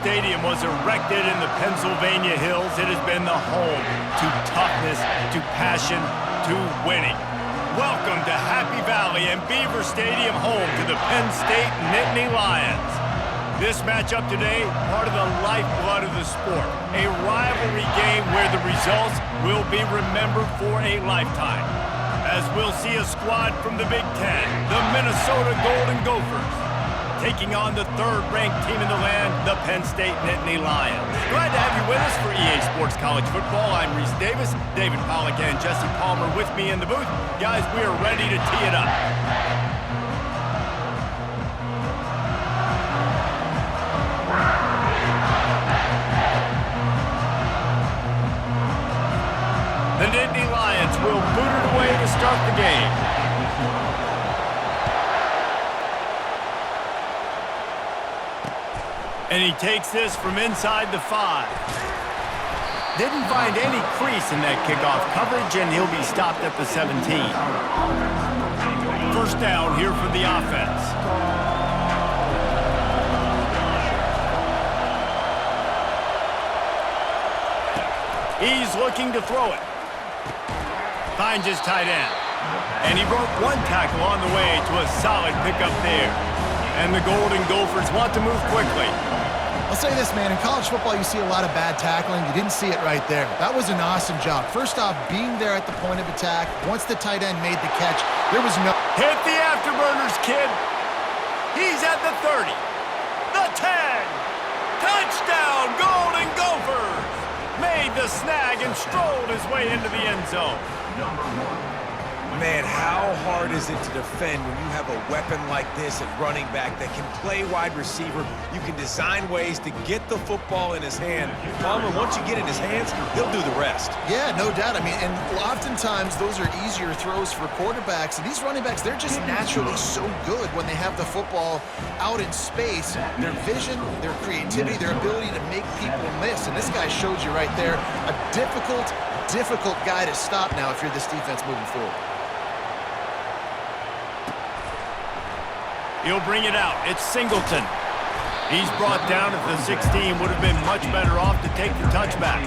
Stadium was erected in the Pennsylvania Hills. It has been the home to toughness, to passion, to winning. Welcome to Happy Valley and Beaver Stadium, home to the Penn State Nittany Lions. This matchup today, part of the lifeblood of the sport. A rivalry game where the results will be remembered for a lifetime. As we'll see a squad from the Big Ten, the Minnesota Golden Gophers, taking on the third-ranked team in the land, the Penn State Nittany Lions. Glad to have you with us for EA Sports College Football. I'm Reese Davis, David Pollack and Jesse Palmer with me in the booth. Guys, we are ready to tee it up. The Nittany Lions will boot it away to start the game. And he takes this from inside the 5. Didn't find any crease in that kickoff coverage, and he'll be stopped at the 17. First down here for the offense. He's looking to throw it. Finds his tight end. And he broke one tackle on the way to a solid pickup there. And the Golden Gophers want to move quickly. I'll say this, man. In college football, you see a lot of bad tackling. You didn't see it right there. That was an awesome job. First off, being there at the point of attack. Once the tight end made the catch, there was no... Hit the afterburners, kid. He's at the 30. The 10. Touchdown, Golden Gophers. Made the snag and strolled his way into the end zone. Man, how hard is it to defend when you have a weapon like this at running back that can play wide receiver? You can design ways to get the football in his hand. Palmer, once you get in his hands, he'll do the rest. Yeah, no doubt. I mean, and oftentimes those are easier throws for quarterbacks. And these running backs, they're just naturally so good when they have the football out in space. Their vision, their creativity, their ability to make people miss. And this guy showed you right there a difficult guy to stop now if you're this defense moving forward. He'll bring it out. It's Singleton. He's brought down at the 16. Would have been much better off to take the touchback.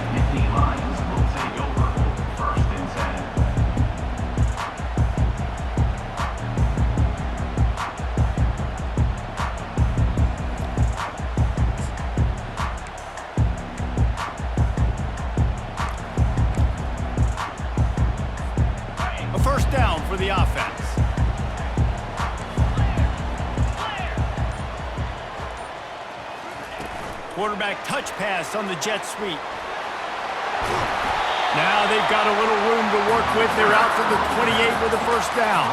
A first down for the offense. Quarterback touch pass on the jet sweep. Now they've got a little room to work with. They're out to the 28 with a first down.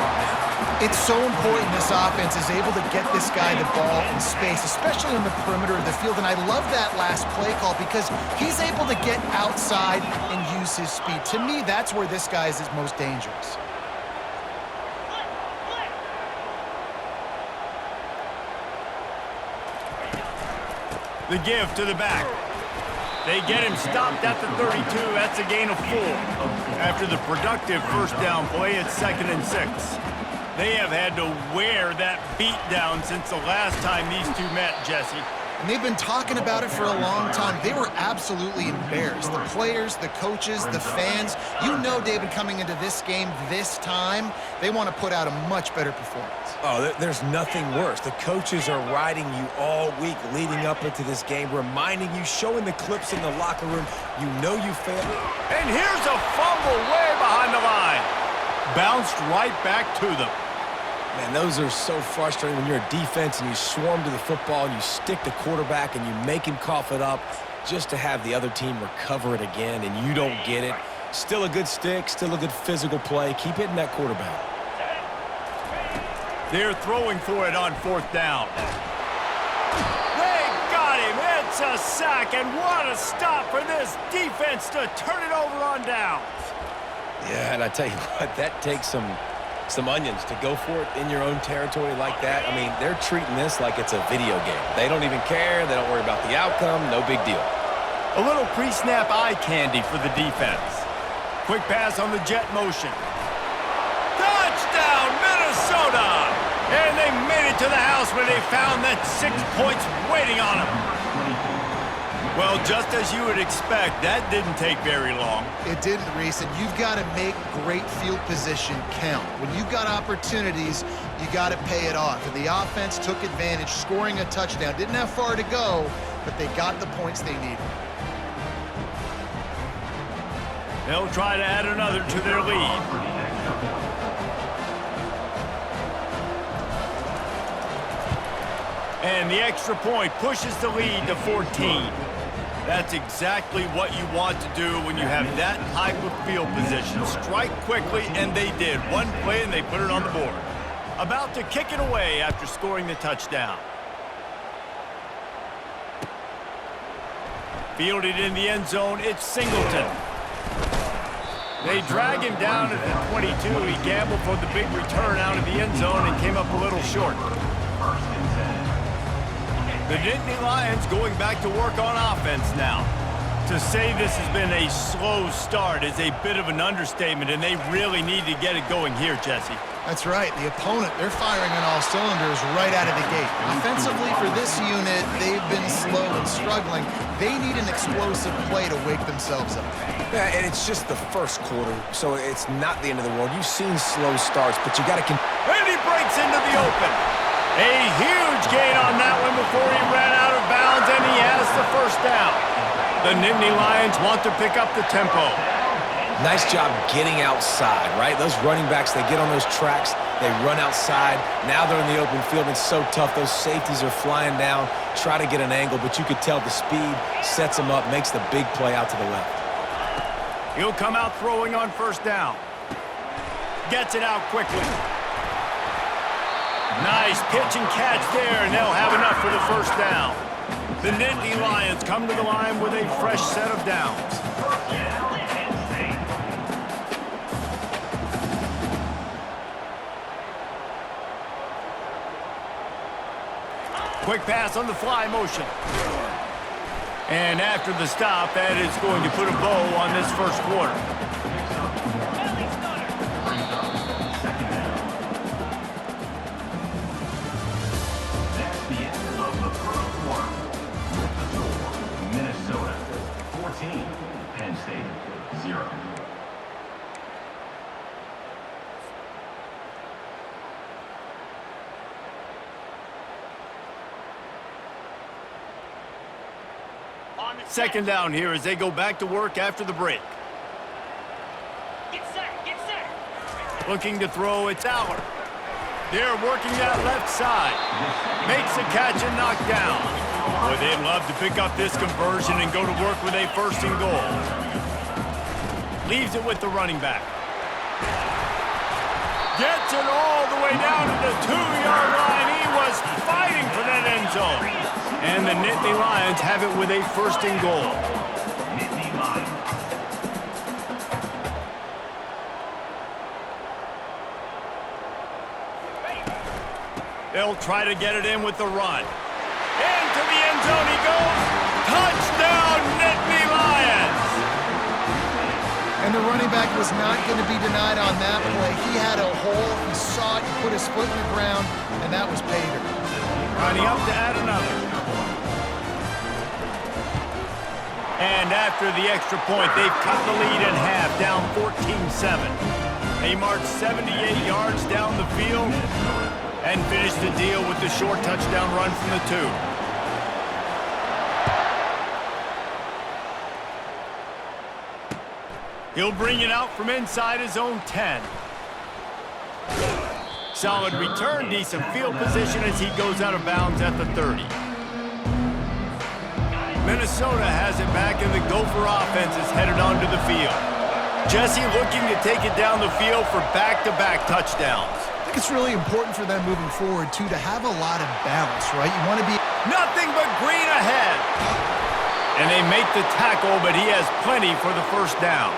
It's so important this offense is able to get this guy the ball in space, especially on the perimeter of the field. And I love that last play call because he's able to get outside and use his speed. To me, that's where this guy is his most dangerous. The give to the back. They get him stopped at the 32. That's a gain of 4. After the productive first down play, it's 2nd and 6. They have had to wear that beat down since the last time these two met, Jesse. And they've been talking about it for a long time. They were absolutely embarrassed. The players, the coaches, the fans. You know, David, coming into this game this time, they want to put out a much better performance. Oh, there's nothing worse. The coaches are riding you all week leading up into this game, reminding you, showing the clips in the locker room. You know you failed. And here's a fumble way behind the line. Bounced right back to them. Man, those are so frustrating when you're a defense and you swarm to the football and you stick the quarterback and you make him cough it up just to have the other team recover it again and you don't get it. Still a good stick, still a good physical play. Keep hitting that quarterback. They're throwing for it on 4th down. They got him. It's a sack, and what a stop for this defense to turn it over on downs. Yeah, and I tell you what, that takes some onions to go for it in your own territory like that. I mean, they're treating this like it's a video game. They don't even care. They don't worry about the outcome. No big deal. A little pre-snap eye candy for the defense. Quick pass on the jet motion. Touchdown, Minnesota! And they made it to the house where they found that 6 points waiting on them. Well, just as you would expect, that didn't take very long. It didn't, Reese, and you've got to make great field position count. When you've got opportunities, you got to pay it off. And the offense took advantage, scoring a touchdown. Didn't have far to go, but they got the points they needed. They'll try to add another to their lead. And the extra point pushes the lead to 14. That's exactly what you want to do when you have that type of field position. Strike quickly, and they did. One play, and they put it on the board. About to kick it away after scoring the touchdown. Fielded in the end zone, it's Singleton. They drag him down at the 22. He gambled for the big return out of the end zone and came up a little short. The Nittany Lions going back to work on offense now. To say this has been a slow start is a bit of an understatement, and they really need to get it going here, Jesse. That's right. The opponent, they're firing on all cylinders right out of the gate. Offensively for this unit, they've been slow and struggling. They need an explosive play to wake themselves up. Yeah, and it's just the first quarter, so it's not the end of the world. You've seen slow starts, but you got to... And he breaks into the open. A huge gain on that one before he ran out of bounds, and he has the first down. The Nittany Lions want to pick up the tempo. Nice job getting outside, right? Those running backs, they get on those tracks, they run outside. Now they're in the open field. It's so tough. Those safeties are flying down, try to get an angle, but you could tell the speed sets them up, makes the big play out to the left. He'll come out throwing on first down. Gets it out quickly. Nice pitch and catch there, and they'll have enough for the first down. The Nittany Lions come to the line with a fresh set of downs. Quick pass on the fly motion. And after the stop, that is going to put a bow on this first quarter. That's the end of the first quarter. With the score, Minnesota 14, Penn State 0. Second down here as they go back to work after the break. Get set, get set. Looking to throw, it's Aller. They're working that left side. Makes a catch and knocked down. Boy, they'd love to pick up this conversion and go to work with a first and goal. Leaves it with the running back. Gets it all the way down to the 2-yard line. He was fighting for that end zone. And the Nittany Lions have it with a first and goal. Nittany Lions. They'll try to get it in with the run. Into the end zone he goes. Touchdown, Nittany Lions! And the running back was not going to be denied on that play. He had a hole, he saw it, he put his foot in the ground, and that was pay dirt. Running up to add another. And after the extra point, they've cut the lead in half, down 14-7. They march 78 yards down the field and finish the deal with the short touchdown run from the 2. He'll bring it out from inside his own 10. Solid return, decent field position as he goes out of bounds at the 30. Minnesota has it back, and the Gopher offense is headed onto the field. Jesse looking to take it down the field for back-to-back touchdowns. I think it's really important for them moving forward, too, to have a lot of balance, right? You want to be... Nothing but green ahead. And they make the tackle, but he has plenty for the first down.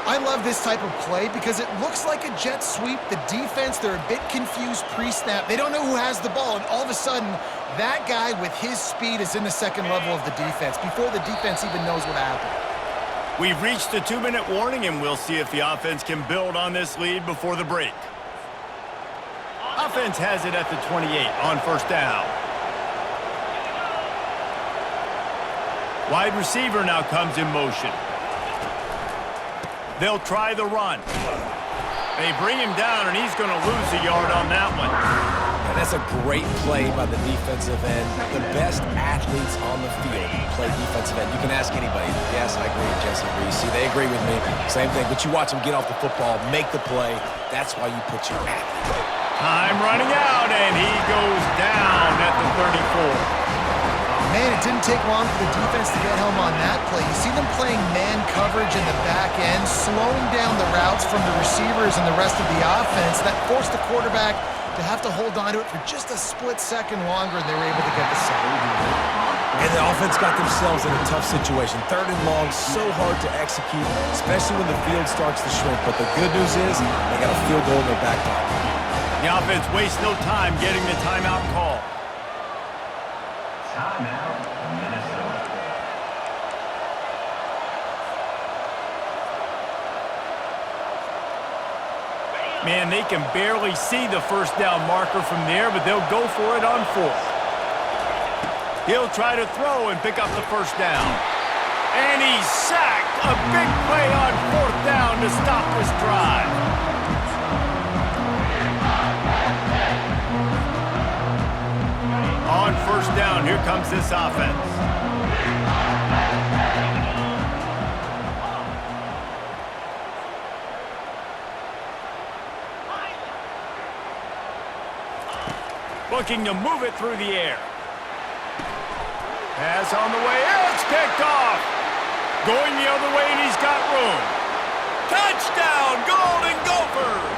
I love this type of play because it looks like a jet sweep. The defense, they're a bit confused pre-snap. They don't know who has the ball, and all of a sudden, that guy with his speed is in the second level of the defense before the defense even knows what happened. We've reached the 2-minute warning, and we'll see if the offense can build on this lead before the break. Offense has it at the 28 on first down. Wide receiver now comes in motion. They'll try the run. They bring him down, and he's going to lose a yard on that one. And that's a great play by the defensive end. The best athletes on the field play defensive end. You can ask anybody. Yes, I agree with Jesse Reese. See, they agree with me. Same thing. But you watch them get off the football, make the play. That's why you put your athlete. Time running out, and he goes down at the 34. Man, it didn't take long for the defense to get home on that play. You see them playing man coverage in the back end, slowing down the routes from the receivers and the rest of the offense. That forced the quarterback to have to hold on to it for just a split second longer, and they were able to get the sack. And the offense got themselves in a tough situation. 3rd and long, so hard to execute, especially when the field starts to shrink. But the good news is they got a field goal in their back pocket. The offense wastes no time getting the timeout call. Timeout, Minnesota. Man, they can barely see the first down marker from there, but they'll go for it on 4th. He'll try to throw and pick up the first down. And he's sacked. A big play on 4th down to stop this drive. On 1st down, here comes this offense. Looking to move it through the air. Pass on the way. It's picked off. Going the other way, and he's got room. Touchdown, Golden Gophers!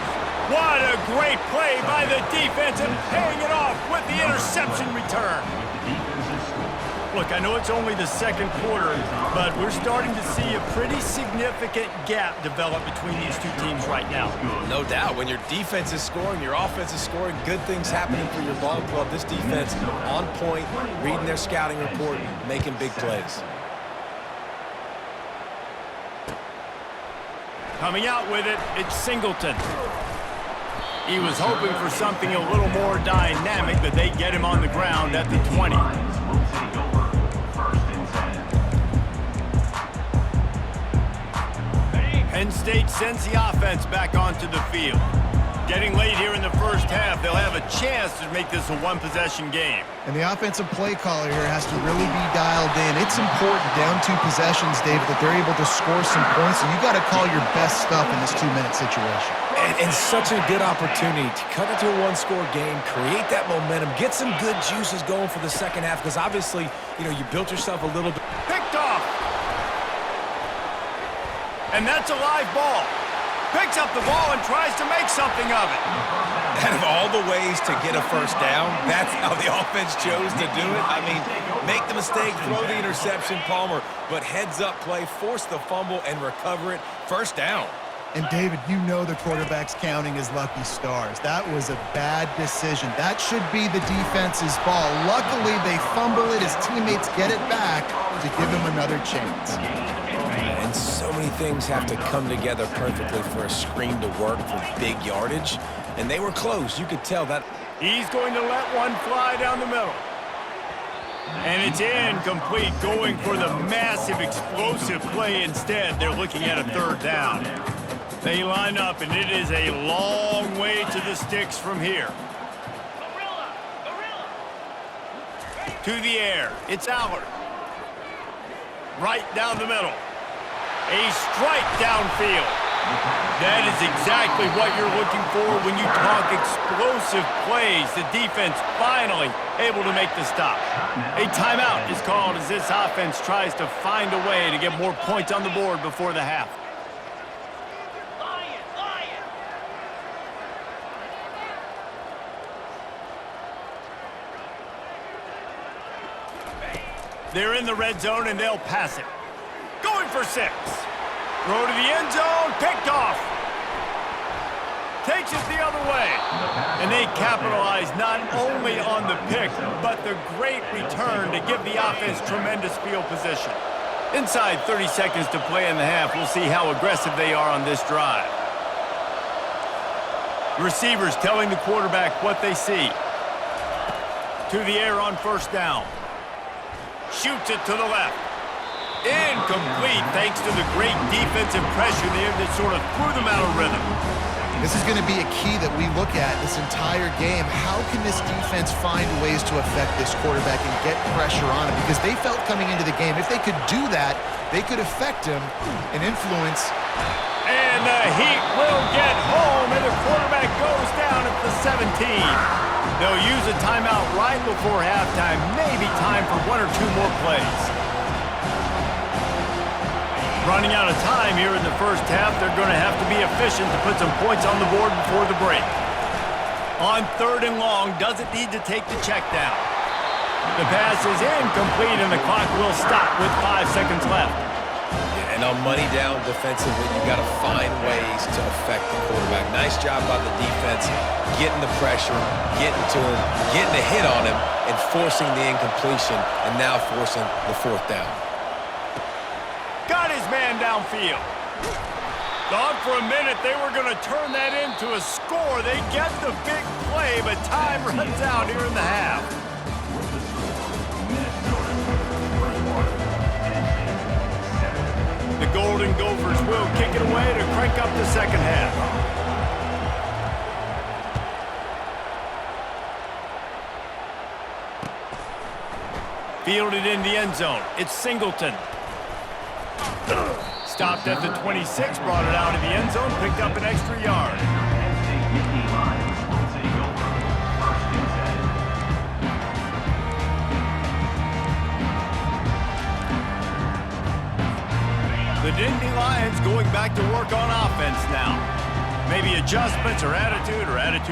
What a great play by the defense and paying it off with the interception return. Look, I know it's only the 2nd quarter, but we're starting to see a pretty significant gap develop between these two teams right now. No doubt. When your defense is scoring, your offense is scoring, good things happening for your ball club. This defense on point, reading their scouting report, making big plays. Coming out with it, it's Singleton. He was hoping for something a little more dynamic, but they get him on the ground at the 20. Penn State sends the offense back onto the field. Getting late here in the first half, they'll have a chance to make this a one-possession game. And the offensive play caller here has to really be dialed in. It's important down 2 possessions, David, that they're able to score some points, and you got to call your best stuff in this 2-minute situation. And such a good opportunity to cut it to a 1-score game, create that momentum, get some good juices going for the second half, because obviously, you built yourself a little bit. Picked off. And that's a live ball. Picks up the ball and tries to make something of it. Out of all the ways to get a first down, that's how the offense chose to do it. I mean, make the mistake, throw the interception, Palmer, but heads-up play, force the fumble, and recover it. First down. And, David, you know the quarterback's counting his lucky stars. That was a bad decision. That should be the defense's ball. Luckily, they fumble it. His teammates get it back to give him another chance. And so many things have to come together perfectly for a screen to work for big yardage. And they were close. You could tell that. He's going to let one fly down the middle. And it's incomplete, going for the massive explosive play instead. They're looking at a 3rd down. They line up, and it is a long way to the sticks from here. To the air. It's Allard. Right down the middle. A strike downfield. That is exactly what you're looking for when you talk explosive plays. The defense finally able to make the stop. A timeout is called as this offense tries to find a way to get more points on the board before the half. They're in the red zone, and they'll pass it. Going for 6. Throw to the end zone, picked off. Takes it the other way. And they capitalize not only on the pick, but the great return to give the offense tremendous field position. Inside 30 seconds to play in the half, we'll see how aggressive they are on this drive. Receivers telling the quarterback what they see. To the air on 1st down. Shoots it to the left. Incomplete thanks to the great defensive pressure there that sort of threw them out of rhythm. This is going to be a key that we look at this entire game. How can this defense find ways to affect this quarterback and get pressure on him? Because they felt coming into the game, if they could do that, they could affect him and influence. And the Heat will get home, and the quarterback goes down at the 17. They'll use a timeout right before halftime, maybe time for one or two more plays. Running out of time here in the first half, they're going to have to be efficient to put some points on the board before the break. On 3rd and long, doesn't need to take the check down. The pass is incomplete, and the clock will stop with 5 seconds left. Yeah, and on money down defensively, you got to find ways to affect the quarterback. Nice job by the defense, getting the pressure, getting to him, getting a hit on him, and forcing the incompletion, and now forcing the 4th down. Got his man downfield. Thought for a minute they were going to turn that into a score. They get the big play, but time runs out here in the half. The Golden Gophers will kick it away to crank up the second half. Fielded in the end zone. It's Singleton. Stopped at the 26, brought it out of the end zone, picked up an extra yard. The Nittany Lions going back to work on offense now. Maybe adjustments or attitude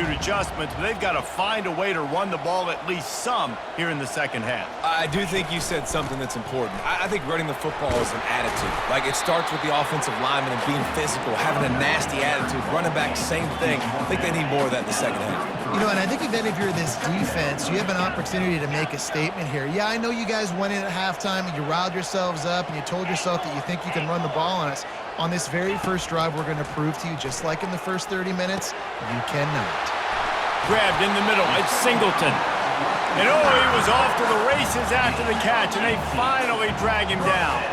adjustments, but they've got to find a way to run the ball at least some here in the second half. I do think you said something that's important. I think running the football is an attitude. Like, it starts with the offensive lineman and being physical, having a nasty attitude. Running back, same thing. I think they need more of that in the second half. You know, and I think even if you're this defense, you have an opportunity to make a statement here. Yeah, I know you guys went in at halftime and you riled yourselves up and you told yourself that you think you can run the ball on us. On this very first drive, we're going to prove to you, just like in the first 30 minutes, you cannot. Grabbed in the middle, it's Singleton. And oh, he was off to the races after the catch, and they finally drag him down.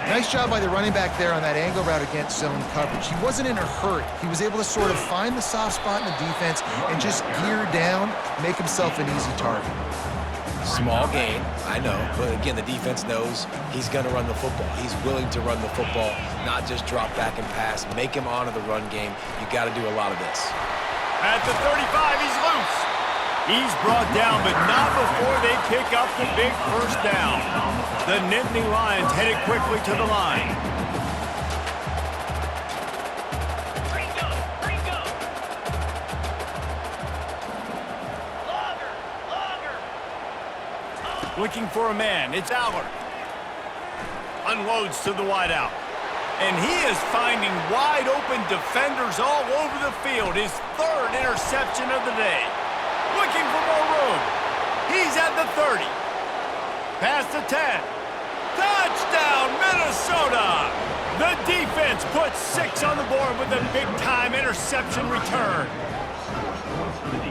Nice job by the running back there on that angle route against zone coverage. He wasn't in a hurry. He was able to sort of find the soft spot in the defense and just gear down, make himself an easy target. Small gain, I know, but again, the defense knows he's going to run the football. He's willing to run the football, not just drop back and pass, make him honor the run game. You got to do a lot of this. At the 35, he's loose. He's brought down, but not before they pick up the big first down. The Nittany Lions headed quickly to the line. Looking for a man, it's Aller. Unloads to the wideout. And he is finding wide open defenders all over the field. His 3rd interception of the day. Looking for more room. He's at the 30. Past the 10. Touchdown, Minnesota! The defense puts 6 on the board with a big-time interception return.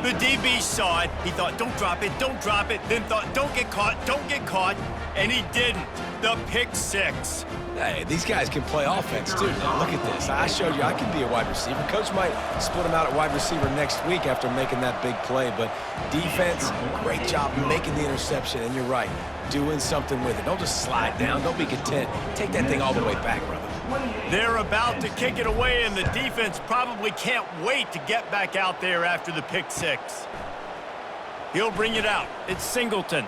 The DB saw it. He thought, don't drop it, then thought, don't get caught, and he didn't. The pick 6. Hey, these guys can play offense, too. Now, look at this. I showed you I can be a wide receiver. Coach might split him out at wide receiver next week after making that big play, but defense, great job making the interception, and you're right, doing something with it. Don't just slide down. Don't be content. Take that thing all the way back, brother. They're about to kick it away, and the defense probably can't wait to get back out there after the pick 6. He'll bring it out. It's Singleton.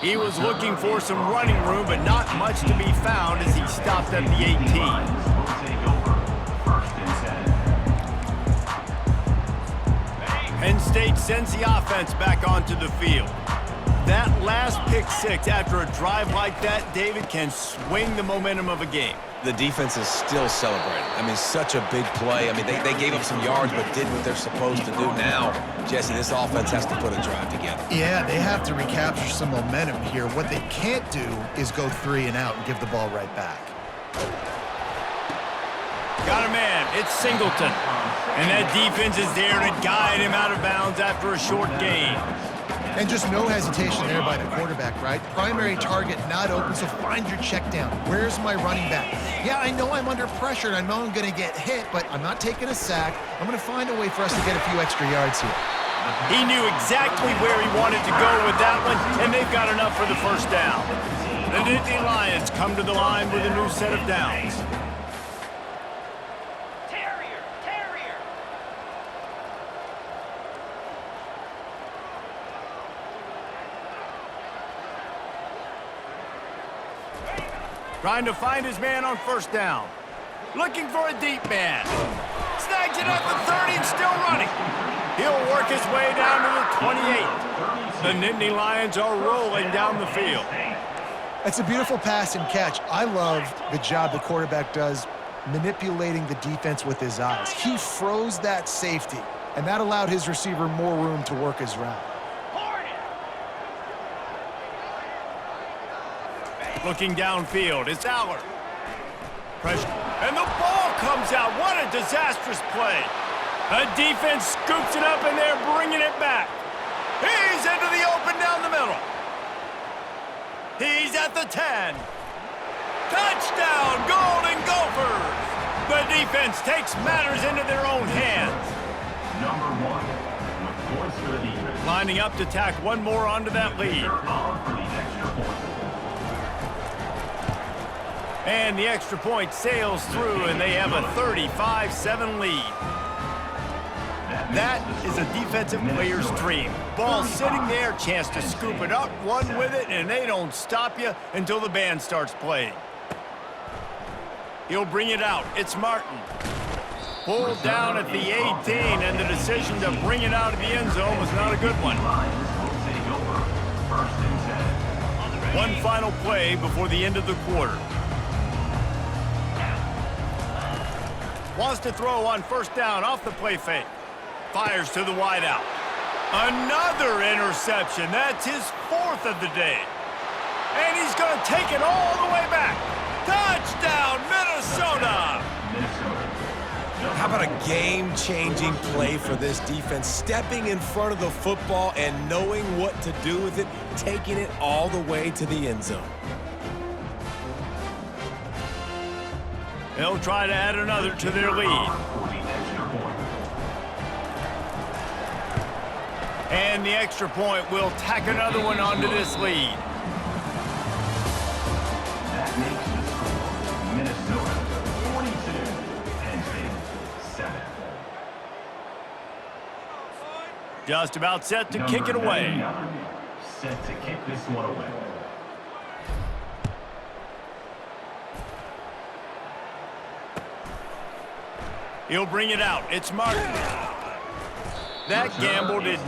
He was looking for some running room, but not much to be found as he stopped at the 18. Penn State sends the offense back onto the field. That last pick 6 after a drive like that, David, can swing the momentum of a game. The defense is still celebrating. I mean, such a big play. I mean, they gave up some yards but did what they're supposed to do. Now, Jesse, this offense has to put a drive together. Yeah, they have to recapture some momentum here. What they can't do is go 3 and out and give the ball right back. Got a man. It's Singleton. And that defense is there to guide him out of bounds after a short gain. And just no hesitation there by the quarterback, right? Primary target not open, so find your check down. Where's my running back? Yeah, I know I'm under pressure, and I know I'm going to get hit, but I'm not taking a sack. I'm going to find a way for us to get a few extra yards here. He knew exactly where he wanted to go with that one, and they've got enough for the first down. The Nittany Lions come to the line with a new set of downs. Terrier! Terrier! Trying to find his man on first down. Looking for a deep man. Snags it at the 30 and still running. He'll work his way down to the 28. The Nittany Lions are rolling down the field. That's a beautiful pass and catch. I love the job the quarterback does manipulating the defense with his eyes. He froze that safety, and that allowed his receiver more room to work his route. Looking downfield, it's Aller. Pressure, and the ball comes out. What a disastrous play. The defense scoops it up, and they're bringing it back. He's into the open down the middle. He's at the 10. Touchdown, Golden Gophers. The defense takes matters into their own hands. Number 1, with points for the defense. Lining up to tack one more onto that lead. On for the extra point. And the extra point sails through, and they have a 35-7 lead. That is a defensive player's dream. Ball sitting there, chance to scoop it up, run with it, and they don't stop you until the band starts playing. He'll bring it out. It's Martin. Pulled down at the 18, and the decision to bring it out of the end zone was not a good one. One final play before the end of the quarter. Wants to throw on first down off the play fake. Fires to the wideout. Another interception. That's his 4th of the day. And he's going to take it all the way back. Touchdown, Minnesota! How about a game-changing play for this defense? Stepping in front of the football and knowing what to do with it, taking it all the way to the end zone. They'll try to add another to their lead. And the extra point will tack another one onto this lead. That makes the score Minnesota 42, Penn State 7. Just about set to kick it away. Set to kick this one away. He'll bring it out. It's Martin. That gamble did